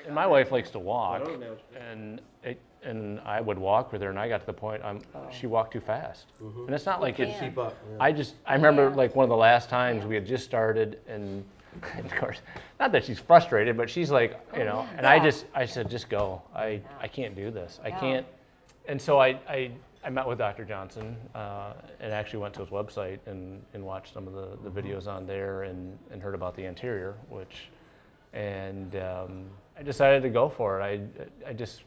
And my wife likes to walk, and I would walk with her, and I got to the point she walked too fast. And it's not like it's. Keep up. I remember like one of the last times we had just started, and of course, not that she's frustrated, but she's like, you know, and I said, just go. I can't do this. I can't. And so I met with Dr. Johnson and actually went to his website and watched some of the videos on there and heard about the anterior, and I decided to go for it.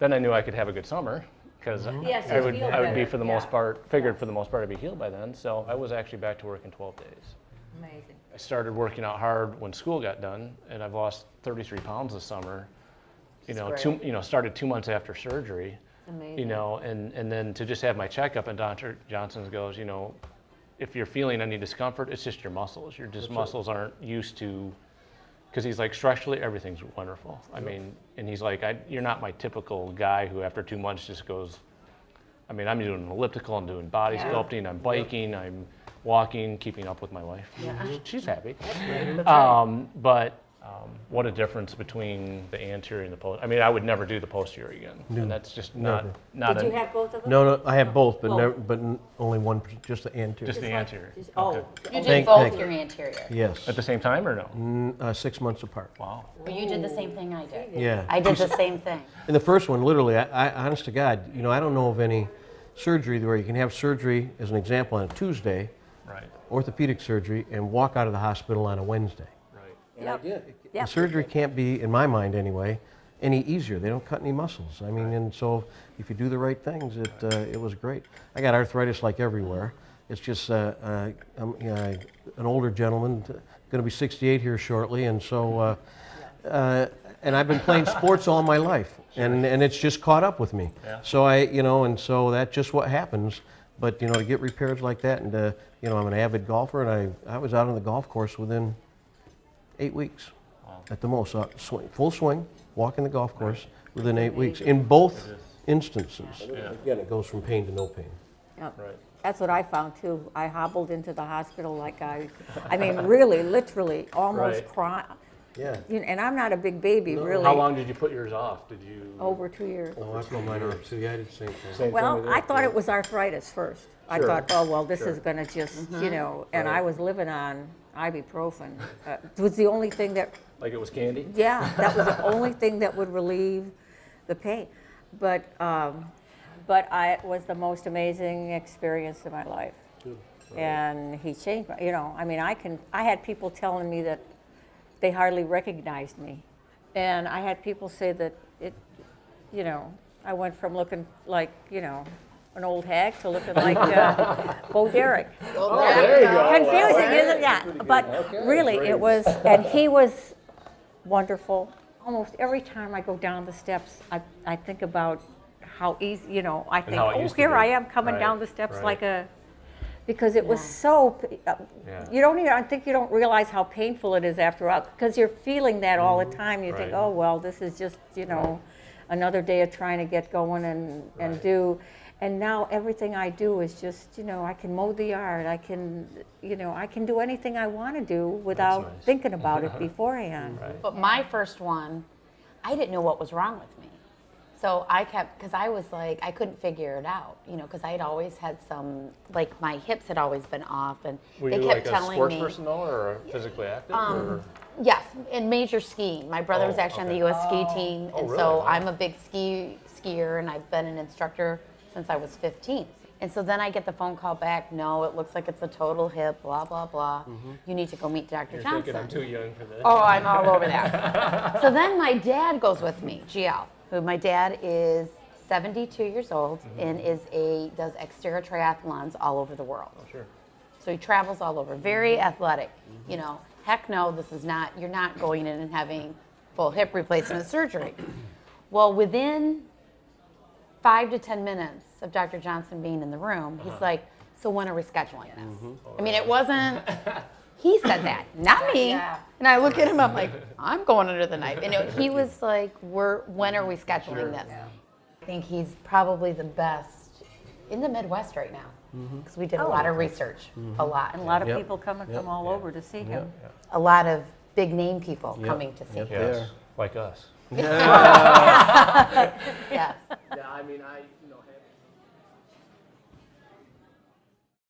Then I knew I could have a good summer because I would be for the most part, figured for the most part I'd be healed by then. So I was actually back to work in 12 days. Amazing. I started working out hard when school got done, and I've lost 33 pounds this summer. Started 2 months after surgery. Amazing. You know, and then to just have my checkup, and Dr. Johnson goes, you know, if you're feeling any discomfort, it's just your muscles. Your muscles aren't used to, because he's like, structurally, everything's wonderful. I mean, and he's like, you're not my typical guy who after 2 months just goes, I mean, I'm doing an elliptical, I'm doing body sculpting, I'm biking, I'm walking, keeping up with my wife. She's happy. But what a difference between the anterior and the posterior. I mean, I would never do the posterior again. No. And that's just not Did you have both of them? No, I have both, but only one, just the anterior. just the anterior. You did both your anterior. Yes. At the same time or no? 6 months apart. Wow. You did the same thing I did. Yeah. I did the same thing. And the first one, literally, I honest to God, you know, I don't know of any surgery where you can have surgery, as an example, on a Tuesday, orthopedic surgery, and walk out of the hospital on a Wednesday. And I did. The surgery can't be, in my mind anyway, any easier. They don't cut any muscles. I mean, and so if you do the right things, it was great. I got arthritis like everywhere. It's just I'm an older gentleman, going to be 68 here shortly, and so and I've been playing sports all my life, and it's just caught up with me. So and so that's just what happens. But to get repairs like that, and I'm an avid golfer, and I was out on the golf course within 8 weeks. At the most, full swing, walking the golf course within 8 weeks. In both instances, again, it goes from pain to no pain. Yep. Right. That's what I found too. I hobbled into the hospital like I mean, really, literally, almost crying. Yeah. And I'm not a big baby, really. How long did you put yours off? Did you? Over 2 years. Oh, I put mine off too. Yeah, I did the same thing. Well, I thought it was arthritis first. I thought, oh, well, this is going to just, and I was living on ibuprofen. It was the only thing that... Like it was candy? Yeah, that was the only thing that would relieve the pain. But it was the most amazing experience of my life. And he changed my, I mean, I had people telling me that they hardly recognized me. And I had people say that I went from looking like, an old hag to looking like Bo Derick. Oh, there you go. Confusing, isn't it? But really, it was, and he was wonderful. Almost every time I go down the steps, I think about how easy, I think, oh, here I am coming down the steps like because it was so, I think you don't realize how painful it is after all, because you're feeling that all the time. You think, oh, well, this is just, another day of trying to get going and do. And now everything I do is just, I can mow the yard. I can do anything I want to do without thinking about it beforehand. But my first one, I didn't know what was wrong with me. So I kept, because I was like, I couldn't figure it out, because I had always had some, like my hips had always been off, and they kept telling me. Were you like a sports person though, or physically active? Yes, in major skiing. My brother was actually on the U.S. ski team, and so I'm a big skier, and I've been an instructor since I was 15. And so then I get the phone call back, no, it looks like it's a total hip, blah, blah, blah. You need to go meet Dr. Johnson. Thinking I'm too young for this. Oh, I'm all over that. So then my dad goes with me, GL, who my dad is 72 years old and does exterior triathlons all over the world. Oh, sure. So he travels all over, very athletic. Heck no, you're not going in and having full hip replacement surgery. Well, within 5 to 10 minutes of Dr. Johnson being in the room, he's like, so when are we scheduling this? I mean, it wasn't, he said that, not me. And I look at him, I'm like, I'm going under the knife. And he was like, when are we scheduling this? I think he's probably the best in the Midwest right now, because we did a lot of research, a lot. And a lot of people coming from all over to see him. A lot of big name people coming to see him. Yes. Like us. Yes. Yeah, I mean,